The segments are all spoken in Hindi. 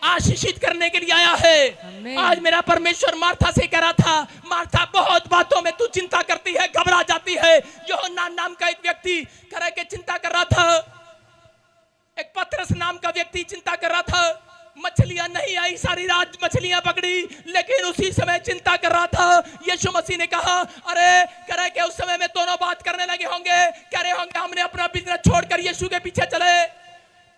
आशीषित करने के लिए आया है। आज मेरा परमेश्वर मार्था से कह रहा था, मार्था बहुत बातों में तू चिंता करती है, घबरा जाती है। यूहन्ना नाम का एक व्यक्ति करे के चिंता कर रहा था, एक पतरस नाम का व्यक्ति चिंता कर रहा था। मछलियां नहीं आई, सारी रात मछलियां पकड़ी, लेकिन उसी समय चिंता कर रहा था। यीशु मसीह ने कहा, अरे करे के उस समय में दोनों बात करने लगे होंगे, कह रहे होंगे हमने अपना बिजनेस छोड़कर यीशु के पीछे चले,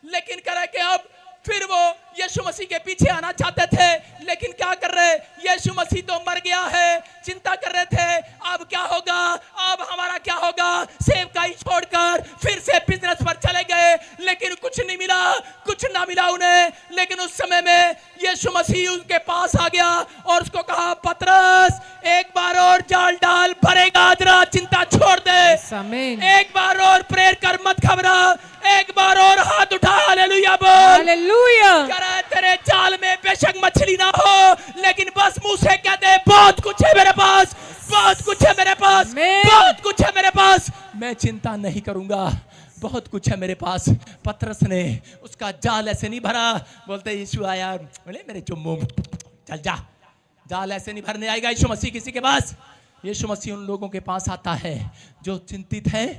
लेकिन करे के अब फिर वो यीशु मसीह के पीछे आना चाहते थे, लेकिन क्या कर रहे, यीशु मसीह तो मर गया है। चिंता कर रहे थे अब क्या होगा, अब हमारा क्या होगा। सेवकाई छोड़कर फिर से बिजनेस पर चले गए, लेकिन कुछ नहीं मिला, कुछ ना मिला उन्हें। लेकिन उस समय में यीशु मसीह उनके पास आ गया और उसको कहा, पतरस एक बार और जाल डाल, भरेगा, जरा चिंता छोड़ दे, एक बार और प्रेयर कर, मत घबरा, एक बार और हाथ उठा, हालेलुया बोल, हालेलुया। तेरे जाल में बेशक मछली ना हो, लेकिन बस मुंह से कह दे, बहुत कुछ है मेरे पास, बहुत कुछ है मेरे पास, बहुत कुछ है मेरे पास, मैं चिंता नहीं करूंगा, बहुत कुछ है मेरे पास। पतरस ने उसका जाल ऐसे नहीं भरा, बोलते यीशु आया, बोले मेरे चुम्मू, चल जा, जाल ऐसे नहीं भरने आएगा यीशु मसीह किसी के पास। यीशु मसीह उन लोगों के पास आता है जो चिंतित हैं,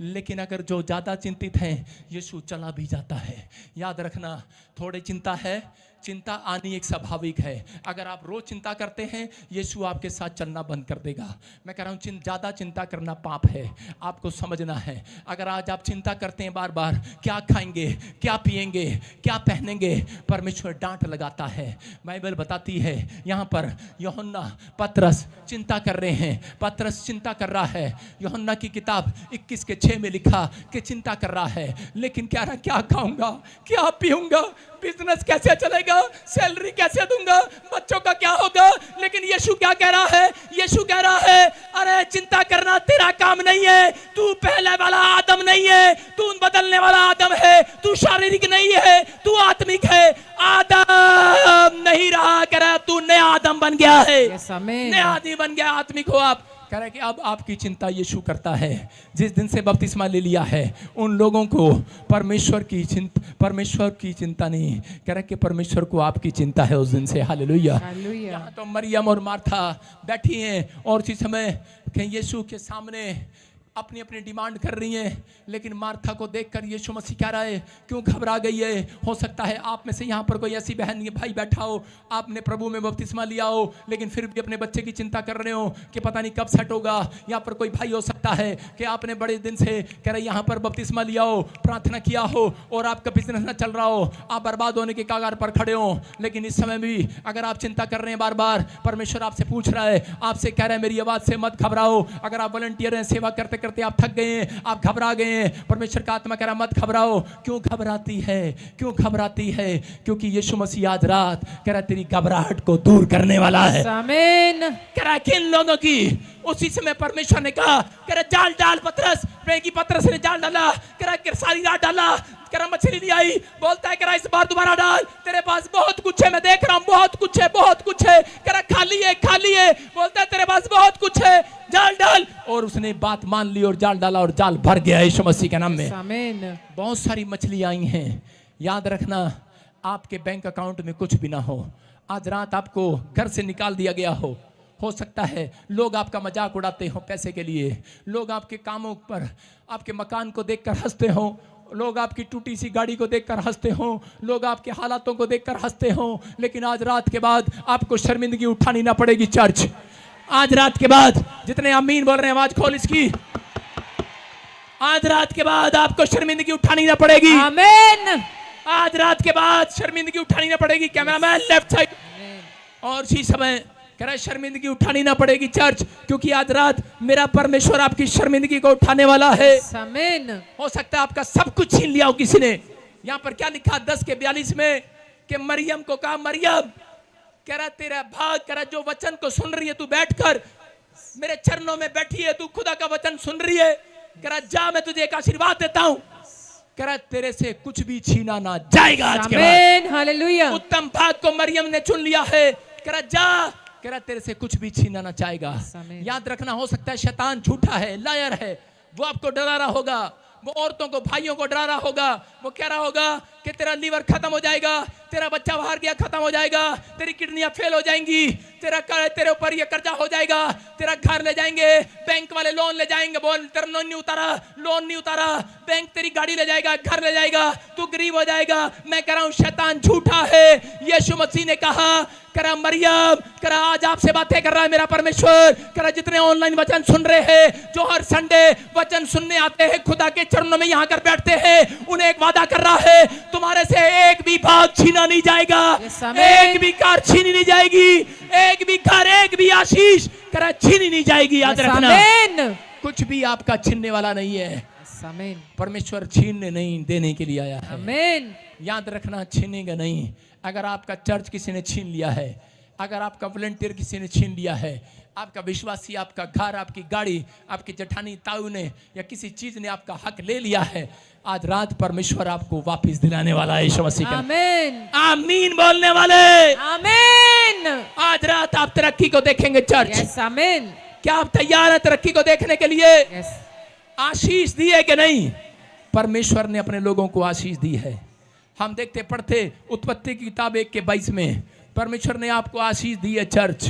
लेकिन अगर जो ज्यादा चिंतित हैं, यीशु चला भी जाता है। याद रखना, थोड़ी चिंता है, चिंता आनी एक स्वाभाविक है। अगर आप रोज चिंता करते हैं, यीशु आपके साथ चलना बंद कर देगा। मैं कह रहा हूँ ज्यादा चिंता करना पाप है, आपको समझना है। अगर आज आप चिंता करते हैं बार बार, क्या खाएंगे, क्या पिएंगे, क्या पहनेंगे, परमेश्वर डांट लगाता है। बाइबल बताती है यहाँ पर, यूहन्ना पतरस चिंता कर रहे हैं, पतरस चिंता कर रहा है। यूहन्ना की किताब 21:6 में लिखा कि चिंता कर रहा है, लेकिन कह रहा क्या खाऊंगा, क्या पीऊंगा, बिजनेस कैसे चलेगा, सैलरी कैसे दूंगा, बच्चों का क्या होगा। लेकिन यीशु क्या कह रहा है, यीशु कह रहा है, अरे चिंता करना तेरा काम नहीं है, तू पहले वाला आदम नहीं है, तू बदलने वाला आदम है, तू शारीरिक नहीं है, तू आत्मिक है। आदम नहीं रहा, कह रहा तू नया आदम बन गया है, नया आदमी बन गया, आत्मिक हो आप। कह रहे कि अब आपकी चिंता यीशु करता है। जिस दिन से बपतिस्मा ले लिया है, उन लोगों को परमेश्वर की चिंता नहीं, कह रहे कि परमेश्वर को आपकी चिंता है उस दिन से। हालेलुया। यहाँ तो मरियम और मार्था बैठी हैं और उसी समय यीशु के सामने अपनी अपनी डिमांड कर रही हैं, लेकिन मार्था को देखकर यीशु मसीह कह रहा है, क्यों घबरा गई है। हो सकता है आप में से यहाँ पर कोई ऐसी बहन भाई बैठा हो, आपने प्रभु में बपतिस्मा लिया हो, लेकिन फिर भी अपने बच्चे की चिंता कर रहे हो कि पता नहीं कब सेट होगा। यहाँ पर कोई भाई हो सकता है कि आपने बड़े दिन से कह रहे यहाँ पर बपतिस्मा लिया हो, प्रार्थना किया हो और आपका बिजनेस न चल रहा हो, आप बर्बाद होने के कगार पर खड़े हो। लेकिन इस समय भी अगर आप चिंता कर रहे हैं बार बार, परमेश्वर आपसे पूछ रहा है, आपसे कह रहे हैं मेरी आवाज से मत घबराओ। अगर आप वॉलंटियर हैं, सेवा करते करते आप थक गए हैं, आप घबरा गए हैं, परमेश्वर का आत्मा कह रहा मत घबराओ। क्यों घबराती है, क्यों घबराती है? क्योंकि यीशु मसीह आज रात कह रहा तेरी घबराहट को दूर करने वाला है। आमीन। कह रहा किन लोगों की? उसी समय परमेश्वर ने कहा, कह रहा जाल डाल पतरस, पतरस ने जाल डाला, कह रहा सारी रात डाला, कह रहा मछली नहीं आई। बोलता है कह रहा इस बार दोबारा डाल, तेरे पास बहुत कुछ है, मैं देख रहा हूँ बहुत कुछ है, बहुत कुछ है। कह रहा खाली है, खाली है। बोलता है तेरे पास बहुत कुछ है, जाल डाल। और उसने बात मान ली और जाल डाला और जाल भर गया यीशु मसीह के नाम में। आमीन। बहुत सारी मछली आई हैं। याद रखना, आपके बैंक अकाउंट में कुछ भी ना हो, आज रात आपको घर से निकाल दिया गया हो सकता है लोग आपका मजाक उड़ाते हो पैसे के लिए, लोग आपके कामों पर, आपके मकान को देखकर हंसते हो, लोग आपकी टूटी सी गाड़ी को देखकर हंसते हो, लोग आपके हालातों को देखकर हंसते हो। लेकिन आज रात के बाद आपको शर्मिंदगी उठानी ना पड़ेगी। चर्च आज रात के बाद, जितने आमीन बोल रहे हैं आवाज खोल इसकी, आज रात के बाद आपको शर्मिंदगी उठानी ना पड़ेगी। आमीन। आज रात के बाद शर्मिंदगी उठानी ना पड़ेगी। Cameraman left side. और इसी समय कह रहा शर्मिंदगी उठानी ना पड़ेगी चर्च, क्योंकि आज रात मेरा परमेश्वर आपकी शर्मिंदगी को उठाने वाला है। आमीन। हो सकता है आपका सब कुछ छीन लिया हो किसी ने। यहाँ पर क्या लिखा 10:42 में कि मरियम को कहा, मरियम कह रहा तेरा भाग, कह रहा जो वचन को सुन रही है तू बैठकर मेरे चरणों में बैठी है, तू खुदा का वचन सुन रही है। कह रहा जा मैं तुझे एक आशीर्वाद देता हूँ, कह रहा तेरे से कुछ भी छीना ना जाएगा आज के बाद। हालेलुया। उत्तम भाग को मरियम ने चुन लिया है। कह रहा जा, कह रहा तेरे से कुछ भी छीना ना चाहेगा। याद रखना, हो सकता है शैतान झूठा है, लायर है, वो आपको डरा रहा होगा, वो औरतों को भाइयों को डरा रहा होगा, वो कह रहा होगा कि तेरा लीवर खत्म हो जाएगा, तेरा बच्चा बाहर गया खत्म हो जाएगा, तेरी किडनियां फेल हो जाएंगी, तेरे ऊपर ये कर्जा हो जाएगा, तेरा घर ले जाएंगे, बैंक वाले लोन ले जाएंगे, बोल तेरा लोन नहीं उतारा, बैंक तेरी गाड़ी ले जाएगा, घर ले जाएगा, तू गरीब हो जाएगा। मैं कह रहा हूं शैतान झूठा है। यीशु मसीह ने कहा करा मरियम, करा आज आपसे बातें कर रहा है मेरा परमेश्वर, करा जितने ऑनलाइन वचन सुन रहे हैं, जो हर संडे वचन सुनने आते हैं, खुदा के चरणों में यहां कर बैठते हैं, उन्हें एक वादा कर रहा है, तुम्हारे से एक भी भाग छीना नहीं जाएगा, एक भी कार छीनी नहीं जाएगी, एक भी घर, एक भी आशीष करा छीनी नहीं जाएगी। याद रखना कुछ भी आपका छीनने वाला नहीं है। परमेश्वर छीनने नहीं देने के लिए आया है। आमीन। याद रखना छीनेगा नहीं। अगर आपका चर्च किसी ने छीन लिया है, अगर आपका वॉलंटियर किसी ने छीन लिया है, आपका विश्वासी, आपका घर, आपकी गाड़ी, आपकी जेठानी ताऊ ने या किसी चीज ने आपका हक ले लिया है, आज रात परमेश्वर आपको वापस दिलाने वाला है। यीशु मसीह का आमीन। आमीन बोलने वाले आमीन। आज रात आप तरक्की को देखेंगे चर्च। यस आमीन। क्या आप तैयार हैं तरक्की को देखने के लिए? यस। आशीष दी है कि नहीं? परमेश्वर ने अपने लोगों को आशीष दी है। हम देखते पढ़ते उत्पत्ति की किताब 1:22 में परमेश्वर ने आपको आशीष दी है चर्च।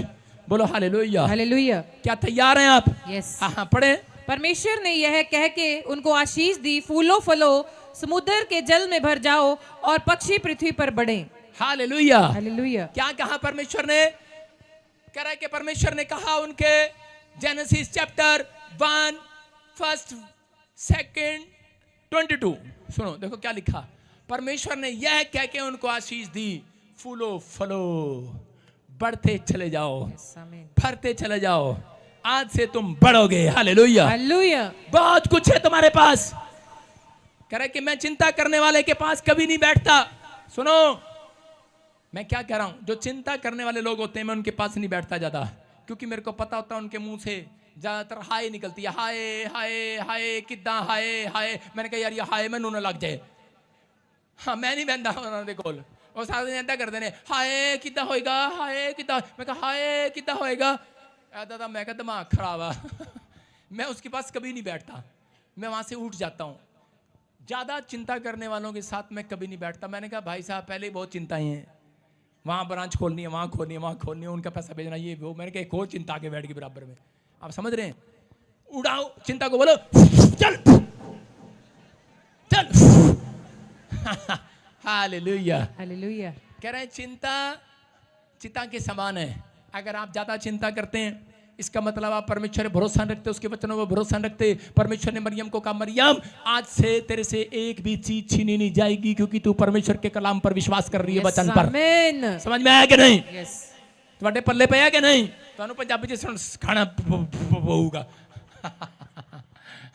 बोलो हालेलुया हालेलुया। क्या तैयार हैं आप? यस। हाँ पढ़े। परमेश्वर ने यह कह के उनको आशीष दी, फूलो फलो, समुद्र के जल में भर जाओ और पक्षी पृथ्वी पर बढ़े। Hallelujah hallelujah. क्या कहा परमेश्वर ने? कह रहा है कि परमेश्वर ने कहा उनके जेनेसिस चैप्टर 1 1 2 22 सुनो, देखो क्या लिखा। परमेश्वर ने यह कह के उनको आशीष दी, फूलो फलो, बढ़ते चले जाओ, फरते चले जाओ, आज से तुम बढ़ोगे। Hallelujah hallelujah. बहुत कुछ है तुम्हारे पास। कह रहा है कि मैं चिंता करने वाले के पास कभी नहीं बैठता। सुनो मैं क्या कह रहा हूं, जो चिंता करने वाले लोग होते हैं मैं उनके पास नहीं बैठता ज्यादा, क्योंकि मेरे को पता होता है उनके मुंह से ज्यादातर हाय निकलती है, हाय हाय हाय किदा हाय हाय। मैंने कहा यार ये हाय में नून लग जाए। हाँ मैं नहीं बहता उन्होंने कोल, और सारे दिन ऐसा करते हैं हाय किदा होएगा, हाय किदा। मैं कहा हाय किदा होएगा दादा, मैं कहा दिमाग खराब है। मैं उसके पास कभी नहीं बैठता, मैं वहां से उठ जाता हूँ। ज्यादा चिंता करने वालों के साथ मैं कभी नहीं बैठता। मैंने कहा भाई साहब पहले बहुत चिंताएं हैं, वहां ब्रांच खोलनी है, वहां खोलनी है, वहां खोलनी है, उनका पैसा भेजना ये वो। मैंने कहा एक और चिंता के बैठ गई बराबर में। आप समझ रहे हैं? उड़ाओ चिंता को, बोलो चल चल। Hallelujah hallelujah. कह रहे हैं चिंता के समान है। अगर आप ज्यादा चिंता करते हैं इसका मतलब आप परमेश्वर पर भरोसा रखते, उसके वचनों पर भरोसा रखते। परमेश्वर ने मरियम को कहा मरियम आज से तेरे से एक भी चीज छीनी नहीं जाएगी, क्योंकि तू परमेश्वर के कलाम पर विश्वास कर रही है, वचन पर। समझ में आया कि नहीं? तुम्हारे पल्ले पे आया कि नहीं? तो पंजाबी च खाना पऊगा।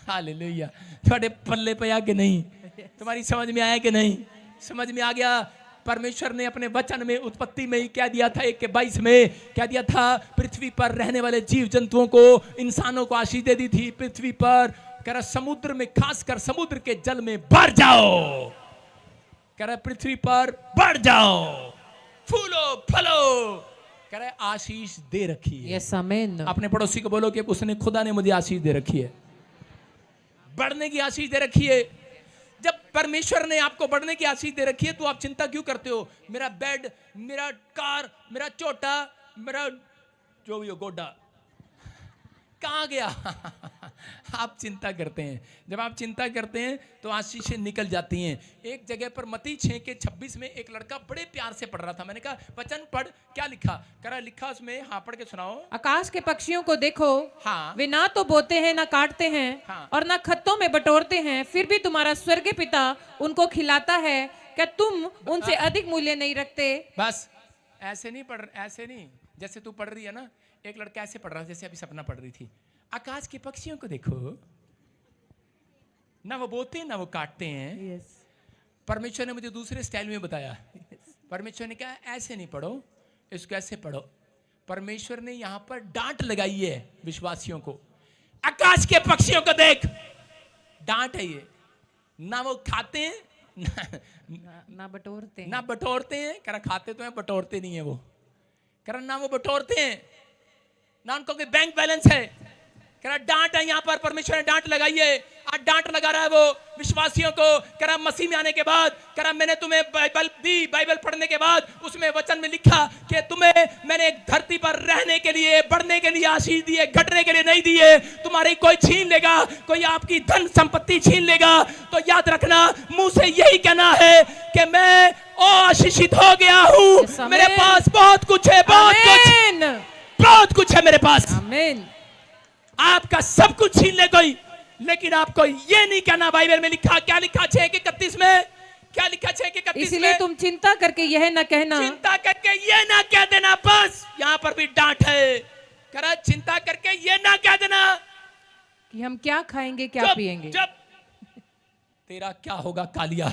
हालेलुया। तुम्हारे पल्ले पे आया कि नहीं? तुम्हारी समझ में आया कि नहीं? समझ में आ गया। परमेश्वर ने अपने वचन में उत्पत्ति में ही क्या दिया था, 1:22 में क्या दिया था? पृथ्वी पर रहने वाले जीव जंतुओं को, इंसानों को आशीष दे दी थी। पृथ्वी पर कह रहा समुद्र में, खासकर समुद्र के जल में बढ़ जाओ। कह रहा पृथ्वी पर बढ़ जाओ, फूलो फलो। कह रहा आशीष दे रखी है। यस आमीन। अपने पड़ोसी को बोलो कि उसने, खुदा ने मुझे आशीष दे रखी है, बढ़ने की आशीष दे रखी है। जब परमेश्वर ने आपको बढ़ने की आशीष दे रखी है तो आप चिंता क्यों करते हो? मेरा बेड, मेरा कार, मेरा चोटा, मेरा जो भी हो गोडा कहाँ गया? आप चिंता करते हैं। जब आप चिंता करते हैं तो आशीषें निकल जाती हैं। एक जगह पर मत्ती 6:26 में एक लड़का बड़े प्यार से पढ़ रहा था। मैंने कहा वचन पढ़, क्या लिखा? कह रहा लिखा उसमें, हाँ पढ़ के सुनाओ। आकाश के पक्षियों को देखो, हाँ वे ना तो बोते हैं ना काटते हैं, हाँ, और ना खत्तों में बटोरते हैं, फिर भी तुम्हारा स्वर्गीय पिता उनको खिलाता है। क्या तुम उनसे अधिक मूल्य नहीं रखते? बस ऐसे नहीं पढ़, ऐसे नहीं जैसे तू पढ़ रही है ना। एक लड़का ऐसे पढ़ रहा था जैसे अभी सपना पढ़ रही थी। आकाश के पक्षियों को देखो, ना वो बोते ना वो काटते हैं। yes. परमेश्वर ने मुझे दूसरे स्टाइल में बताया। परमेश्वर ने कहा ऐसे नहीं पढ़ो, इसको ऐसे पढ़ो। परमेश्वर ने यहां पर डांट लगाई है विश्वासियों को। आकाश के पक्षियों को देख, डांट है ये। ना वो खाते हैं ना बटोरते हैं, ना बटोरते हैं। कह रहा खाते तो हैं, बटोरते नहीं है वो। कह रहा ना वो बटोरते हैं, ना उनको कोई बैंक बैलेंस है, कह रहा डांट है यहाँ पर, परमेश्वर ने डांट लगाई है। आज डांट लगा रहा है वो विश्वासियों को। कह रहा मसीह में आने के बाद, कह रहा मैंने तुम्हें बाइबल दी, बाइबल पढ़ने के बाद उसमें वचन में लिखा कि तुम्हें मैंने एक धरती पर रहने के लिए, बढ़ने के लिए आशीष दी है, घटने के लिए नहीं दी है। तुम्हारी कोई छीन लेगा, कोई आपकी धन संपत्ति छीन लेगा तो याद रखना, मुंह से यही कहना है कि मैं आशीषित हो गया हूँ, मेरे पास बहुत कुछ है, बहुत कुछ है मेरे पास। आमीन। आपका सब कुछ छीन ले कोई, लेकिन आपको ये नहीं कहना। बाइबल में लिखा, क्या लिखा 6:31 में, क्या लिखा 6:31 में? इसलिए तुम चिंता करके यह न कहना, चिंता करके ये ना कह देना। बस यहाँ पर भी डांट है। कह रहा चिंता करके ये ना कह देना कि हम क्या खाएंगे, क्या पिएंगे, जब तेरा क्या होगा कालिया।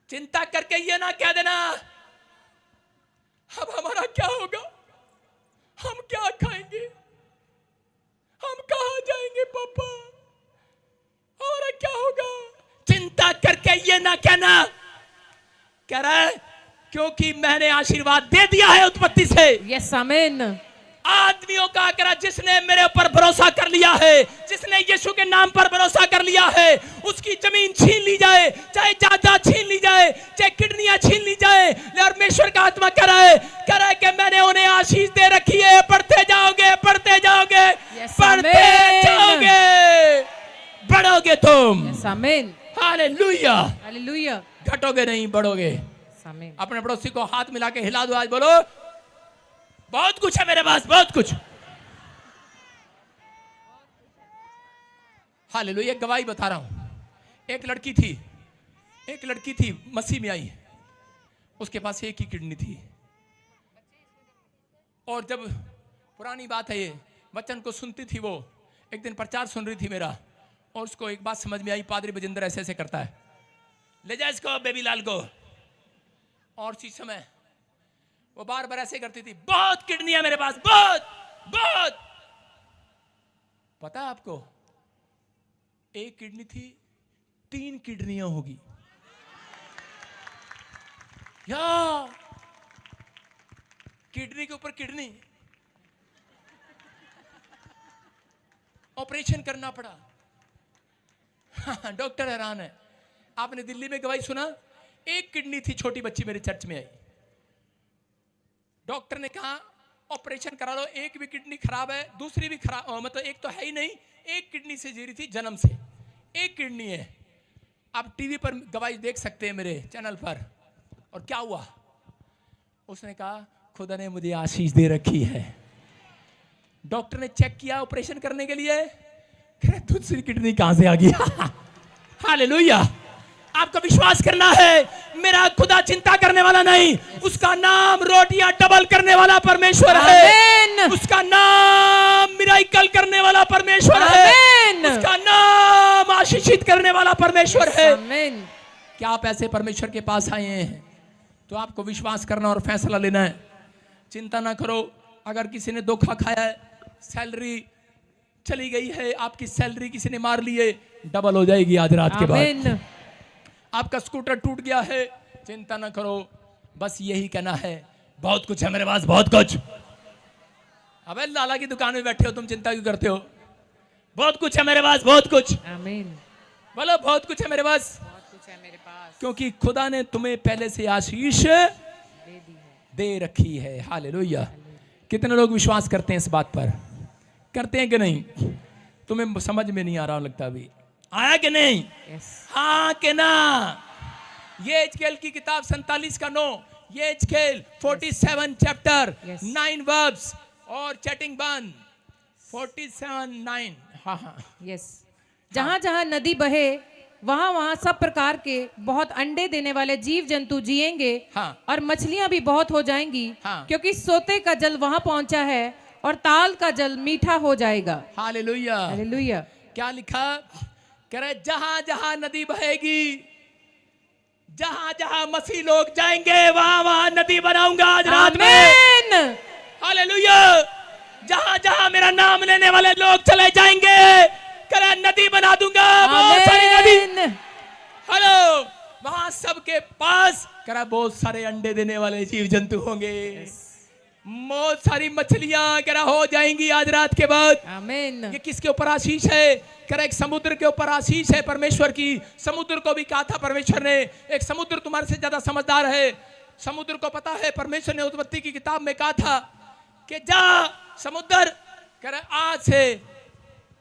चिंता करके ये ना कह देना अब हमारा क्या होगा, हम क्या खाएंगे, हम कहां जाएंगे पापा, हमारा क्या होगा। चिंता करके ये ना कहना। कह रहा है क्योंकि मैंने आशीर्वाद दे दिया है उत्पत्ति से। यस आमीन। आदमियों का करा जिसने मेरे ऊपर भरोसा कर लिया है, जिसने यीशु के नाम पर भरोसा कर लिया है, उसकी जमीन छीन ली जाए, चाहे जायदाद छीन ली जाए, चाहे किडनियां छीन ली जाए, परमेश्वर का आत्मा कह रहा है कि मैंने उन्हें आशीष दे रखी है। पढ़ते जाओगे, पढ़ते जाओगे, पढ़ते जाओगे, बढ़ोगे तुम। यस आमीन। Hallelujah, hallelujah. घटोगे नहीं, बढ़ोगे। आमीन। अपने पड़ोसी को हाथ मिला के हिला दो, आज बोलो बहुत कुछ है मेरे पास, बहुत कुछ। हालेलुया। एक गवाही बता रहा हूं। एक लड़की थी मसीह में आई, उसके पास एक ही किडनी थी। और जब पुरानी बात है ये, वचन को सुनती थी वो, एक दिन प्रचार सुन रही थी मेरा, और उसको एक बात समझ में आई, पादरी बजिंदर ऐसे ऐसे करता है, ले जा इसको बेबी लाल को। और उसी समय वो बार बार ऐसे करती थी, बहुत किडनियां मेरे पास, बहुत बहुत। पता है आपको, एक किडनी थी, 3 किडनियां होगी। या किडनी के ऊपर किडनी, ऑपरेशन करना पड़ा। डॉक्टर हैरान है। आपने दिल्ली में गवाही सुना, एक किडनी थी, छोटी बच्ची मेरे चर्च में आई, डॉक्टर ने कहा ऑपरेशन करा लो, एक भी किडनी खराब है, दूसरी भी खराब, मतलब एक तो है ही नहीं, एक किडनी से जी रही थी जन्म से, एक किडनी है। आप टीवी पर गवाही देख सकते हैं मेरे चैनल पर। और क्या हुआ, उसने कहा खुदा ने मुझे आशीष दे रखी है। डॉक्टर ने चेक किया ऑपरेशन करने के लिए, दूसरी किडनी कहां से आ गई। हालेलुया। आपको विश्वास करना है, मेरा खुदा चिंता करने वाला नहीं, उसका नाम रोटियां डबल करने वाला परमेश्वर है, उसका नाम मिराकल करने वाला परमेश्वर है, उसका नाम आशीषित करने वाला परमेश्वर है। क्या आप ऐसे परमेश्वर के पास आए हैं तो आपको विश्वास करना और फैसला लेना है। चिंता ना करो, अगर किसी ने धोखा खाया है, सैलरी चली गई है, आपकी सैलरी किसी ने मार ली है, डबल हो जाएगी आज रात के बाद। आपका स्कूटर टूट गया है, चिंता ना करो, बस यही कहना है बहुत कुछ है मेरे पास, बहुत कुछ। अबे लाला की दुकान में बैठे हो तुम, चिंता क्यों करते हो। बहुत कुछ है मेरे पास, बहुत कुछ। आमीन। बोलो बहुत कुछ है मेरे पास, बहुत कुछ है मेरे पास, क्योंकि खुदा ने तुम्हें पहले से आशीष दे रखी है। हालेलुया। कितने लोग विश्वास करते हैं इस बात पर, करते हैं कि नहीं? तुम्हें समझ में नहीं आ रहा लगता, अभी आया कि नहीं? हाँ कि ना? ये एजकेल की किताब 47:9, ये एजकेल 47 चैप्टर 9 वर्ब्स और चैटिंग बंद 47:9। हाँ हाँ यस। जहाँ जहाँ नदी बहे वहाँ वहाँ सब प्रकार के बहुत अंडे देने वाले जीव जंतु जिएंगे। हाँ। और मछलियां भी बहुत हो जाएंगी। हाँ। क्योंकि सोते का जल वहाँ पहुँचा है और ताल का जल मीठा हो जाएगा। हालेलुया। हालेलुया। क्या लिखा? कह रहे जहां जहां नदी बहेगी, जहां जहां मसीह लोग जाएंगे, वहां वहां नदी बनाऊंगा आज रात में। हालेलुया। जहां जहां मेरा नाम लेने वाले लोग चले जाएंगे, कह रहे नदी बना दूंगा, बहुत सारी नदी। हेलो, वहां सबके पास कह रहा बहुत सारे अंडे देने वाले जीव जंतु होंगे। बहुत सारी मछलियां कह रहा हो जाएंगी आज रात के बाद। आमीन। ये किसके ऊपर आशीष है? कह रहा एक समुद्र के ऊपर आशीष है परमेश्वर की। समुद्र को भी कहा था परमेश्वर ने, एक समुद्र तुम्हारे से ज्यादा समझदार है। समुद्र को पता है, परमेश्वर ने उत्पत्ति की किताब में कहा था कि जा समुद्र, कह रहा आज से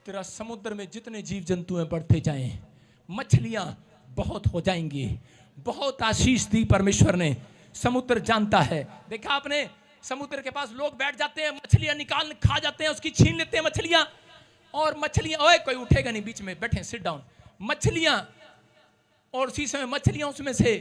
तेरा समुद्र में जितने जीव जंतु हैं बढ़ते जाएं, मछलियां बहुत हो जाएंगी। बहुत आशीष दी परमेश्वर ने। समुद्र जानता है। देखा आपने, समुद्र के पास लोग बैठ जाते हैं, मछलियां निकाल खा जाते हैं, उसकी छीन लेते हैं मछलियां। और मछलियां, ओए कोई उठेगा नहीं, बीच में बैठे, सिट डाउन। मछलियां, और उसी समय मछलियां उसमें से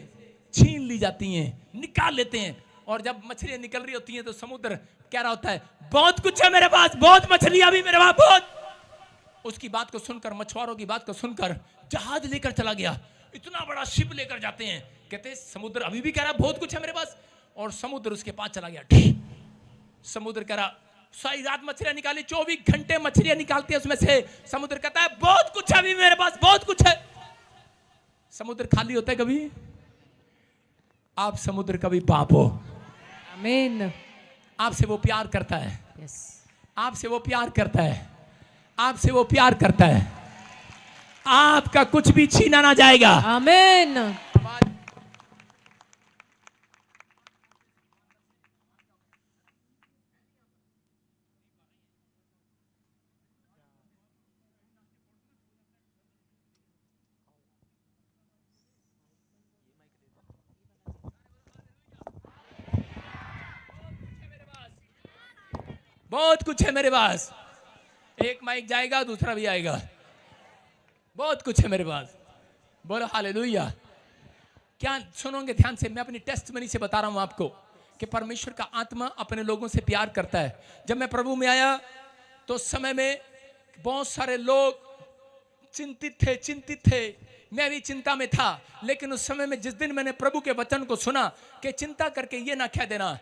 छीन ली जाती हैं, निकाल लेते हैं। और जब मछलियां निकल रही होती हैं तो समुद्र कह रहा होता है बहुत कुछ है मेरे पास, बहुत मछलियां भी मेरे पास, बहुत। उसकी बात को सुनकर, मछुआरों की बात को सुनकर जहाज लेकर चला गया। इतना बड़ा शिप लेकर जाते हैं, कहते हैं समुद्र अभी भी कह रहा बहुत कुछ है मेरे पास। और समुद्र उसके पास चला गया। समुद्र कह रहा सारी रात मछलियां निकाली, 24 घंटे मछलियां निकालती है उसमें से। समुद्र कहता है बहुत कुछ है अभी मेरे पास, बहुत कुछ है। समुद्र खाली होता है कभी? आप समुद्र कभी पाप हो। आमीन। आपसे वो प्यार करता है। यस। आपसे वो प्यार करता है। आपसे वो प्यार करता है। आपका कुछ भी छीना ना जाएगा। आमीन। बहुत कुछ है मेरे पास। एक माइक जाएगा, दूसरा भी आएगा। बहुत कुछ है मेरे पास। बोलो हालेलुया। क्या सुनोगे ध्यान से? मैं अपनी टेस्टमनी से बता रहा हूं आपको कि परमेश्वर का आत्मा अपने लोगों से प्यार करता है। जब मैं प्रभु में आया तो उस समय में बहुत सारे लोग चिंतित थे। मैं भी चिंता में था। लेकिन उस समय में जिस दिन मैंने प्रभु के वचन को सुना कि चिंता करके ये ना कह देना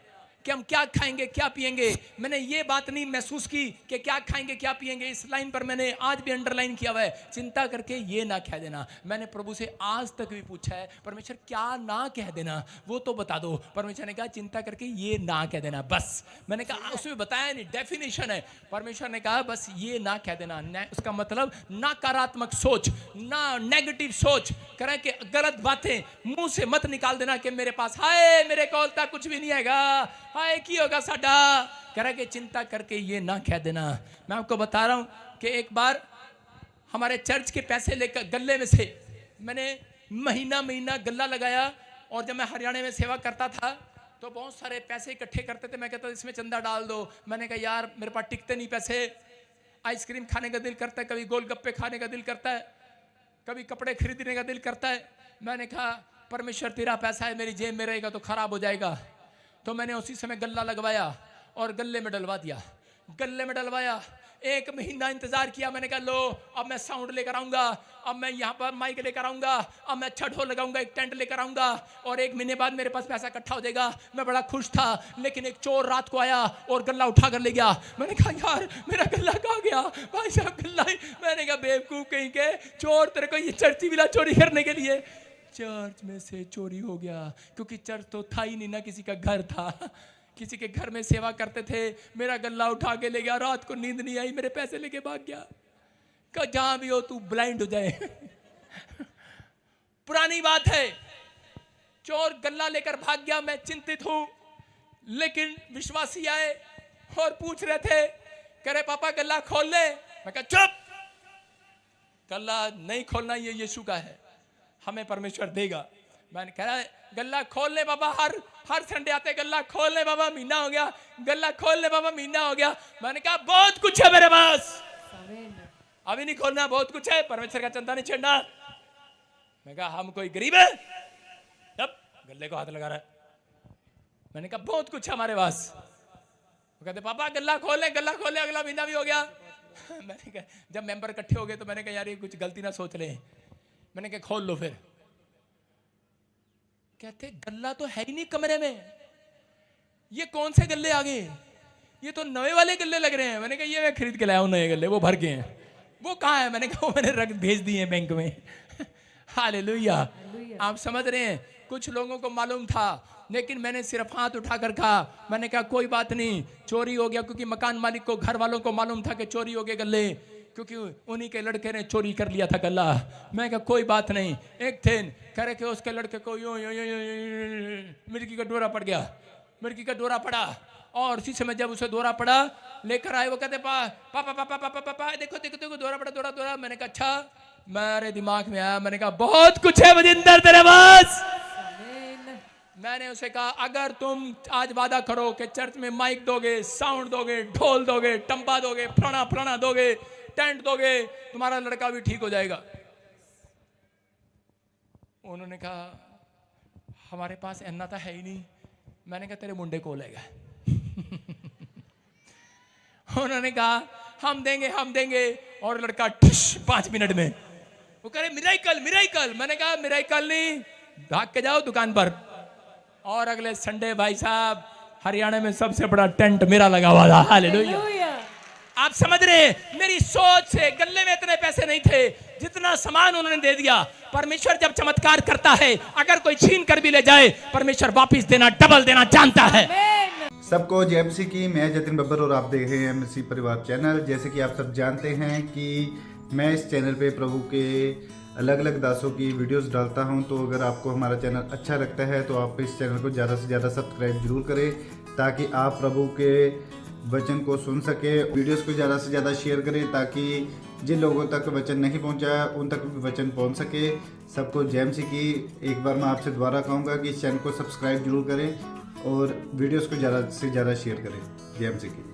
कि हम क्या खाएंगे क्या पिएंगे, मैंने ये बात नहीं महसूस की कि क्या खाएंगे क्या पिएंगे। इस लाइन पर मैंने आज भी अंडरलाइन किया हुआ है, चिंता करके ये ना कह देना। मैंने प्रभु से आज तक भी पूछा है परमेश्वर क्या ना कह देना, वो तो बता दो। परमेश्वर ने कहा चिंता करके ये ना कह देना बस। मैंने कहा उसमें बताया नहीं, डेफिनेशन है। परमेश्वर ने कहा बस ये ना कह देना। उसका मतलब नकारात्मक सोच, ना नेगेटिव सोच, करें कि गलत बातें मुंह से मत निकाल देना कि मेरे पास हाय मेरे को होता कुछ भी नहीं आएगा, हाय की होगा साडा। कह रहा कि चिंता करके ये ना कह देना। मैं आपको बता रहा हूं कि एक बार हमारे चर्च के पैसे लेकर गल्ले में से मैंने महीना गल्ला लगाया। और जब मैं हरियाणा में सेवा करता था तो बहुत सारे पैसे इकट्ठे करते थे। मैं कहता इसमें चंदा डाल दो। मैंने कहा यार मेरे पास टिकते नहीं पैसे। आइसक्रीम खाने का दिल करता है, कभी गोलगप्पे खाने का दिल करता है, कभी कपड़े खरीदने का दिल करता है। मैंने कहा परमेश्वर तेरा पैसा है, मेरी जेब में रहेगा तो खराब हो जाएगा। तो मैंने उसी समय गल्ला लगवाया और गल्ले में डलवा दिया। गल्ले में डलवाया, 1 महीना इंतजार किया। मैंने कहा लो अब मैं साउंड लेकर आऊंगा, अब मैं यहाँ पर माइक लेकर आऊंगा, अब मैं अच्छा ढोल लगाऊंगा, एक टेंट लेकर आऊंगा और 1 महीने बाद मेरे पास पैसा इकट्ठा हो जाएगा। मैं बड़ा खुश था। लेकिन एक चोर रात को आया और गल्ला उठा कर ले गया। मैंने कहा यार मेरा गल्ला कहाँ गया? भाई साहब गल्ला ही। मैंने कहा बेवकूफ कहीं के चोर, तेरे को ये चर्ची मिला चोरी करने के लिए। चर्च में से चोरी हो गया क्योंकि चर्च तो था ही नहीं ना, किसी का घर था। किसी के घर में सेवा करते थे। मेरा गल्ला उठा के ले गया। रात को नींद नहीं आई, मेरे पैसे लेके भाग गया। कहा जहां भी हो तू ब्लाइंड हो जाए। पुरानी बात है। चोर गल्ला लेकर भाग गया। मैं चिंतित हूं। लेकिन विश्वासी आए और पूछ रहे थे, कह रहे पापा गल्ला खोल ले। मैं कहा चुप, गल्ला नहीं खोलना, ये यीशु का है, हमें परमेश्वर देगा। मैंने कहा गल्ला खोल ले बाबा, हर संडे आते गल्ला खोल ले बाबा, महीना हो गया। गल्ला खोल ले बाबा, महीना हो गया। मैंने कहा बहुत कुछ है मेरे पास, अभी नहीं खोलना, बहुत कुछ है, परमेश्वर का चंदा नहीं छेड़ना। मैं कहा हम कोई गरीब है? तब गल्ले को हाथ लगा रहा है। मैंने कहा बहुत कुछ है हमारे पास। वो कहते पापा गल्ला खोल ले, गल्ला खोल ले, अगला महीना भी हो गया। मैंने कहा जब मेंबर इकट्ठे हो गए तो मैंने कहा यार ये कुछ गलती ना सोच ले। मैंने कहा खोल लो। फिर कहते गल्ला तो है ही नहीं कमरे में, ये कौन से गल्ले आ गए? ये तो नए वाले गल्ले लग रहे हैं। मैंने कहा ये मैं खरीद के लाया हूं नए गल्ले, वो भर गए हैं। वो कहाँ है? मैंने कहा वो मैंने रख भेज दिए हैं बैंक में। हालेलुया। आप समझ रहे हैं? कुछ लोगों को मालूम था लेकिन मैंने सिर्फ हाथ उठाकर कहा, मैंने कहा कोई बात नहीं, चोरी हो गया, क्योंकि मकान मालिक को, घर वालों को मालूम था कि चोरी हो गए गल्ले, क्योंकि उन्हीं के लड़के ने चोरी कर लिया था गल्ला। मैं कहा कोई बात नहीं। एक दिन करे कि उसके लड़के को यूं मिर्गी का डोरा पड़ गया, मिर्गी का डोरा पड़ा, और उसी समय जब उसे डोरा पड़ा लेकर आए, वो कहते पापा पापा पापा पापा देखो देखो देखो डोरा पड़ा, डोरा डोरा। मैंने कहा अच्छा, मेरे दिमाग में आया, मैंने कहा बहुत कुछ है वजिंदर तेरे पास। मैंने उसे कहा अगर तुम आज वादा करो कि चर्च में माइक दोगे, साउंड दोगे, ढोल दोगे, टंबा दोगे, फलाना फलाना दोगे, टेंट दोगे, तुम्हारा लड़का भी ठीक हो जाएगा। उन्होंने कहा हमारे पास इतना तो है ही नहीं। मैंने कहा तेरे मुंडे को लेगा। उन्होंने कहा हम देंगे, और लड़का 5 मिनट में वो कह रहे मिराइकल मिराइकल। मैंने कहा मिराइकल नहीं, भाग के जाओ दुकान पर। और अगले संडे भाई साहब हरियाणा में सबसे बड़ा टेंट मेरा लगा हुआ था। हालेलुया। आप समझ रहे, मेरी सोच से गल्ले में इतने पैसे नहीं थे जितना सामान उन्होंने दे दिया। परमेश्वर जब चमत्कार करता है, अगर कोई छीन कर भी ले जाए, परमेश्वर वापस देना, डबल देना जानता है। सबको जय मसीह की। मैं जतिन बब्बर और आप देख रहे हैं मसीह परिवार चैनल। जैसे कि आप सब जानते हैं कि मैं इस चैनल पे प्रभु के अलग अलग दासों की वीडियोस डालता हूं, तो अगर आपको हमारा चैनल अच्छा लगता है तो आप इस चैनल को ज़्यादा से ज़्यादा सब्सक्राइब जरूर करें, ताकि आप प्रभु के वचन को सुन सके। वीडियोस को ज़्यादा से ज़्यादा शेयर करें, ताकि जिन लोगों तक वचन नहीं पहुंचा उन तक भी वचन पहुंच सके। सबको जय मसीह की। एक बार मैं आपसे दोबारा कहूँगा कि इस चैनल को सब्सक्राइब जरूर करें और वीडियोस को ज़्यादा से ज़्यादा शेयर करें। जय मसीह की।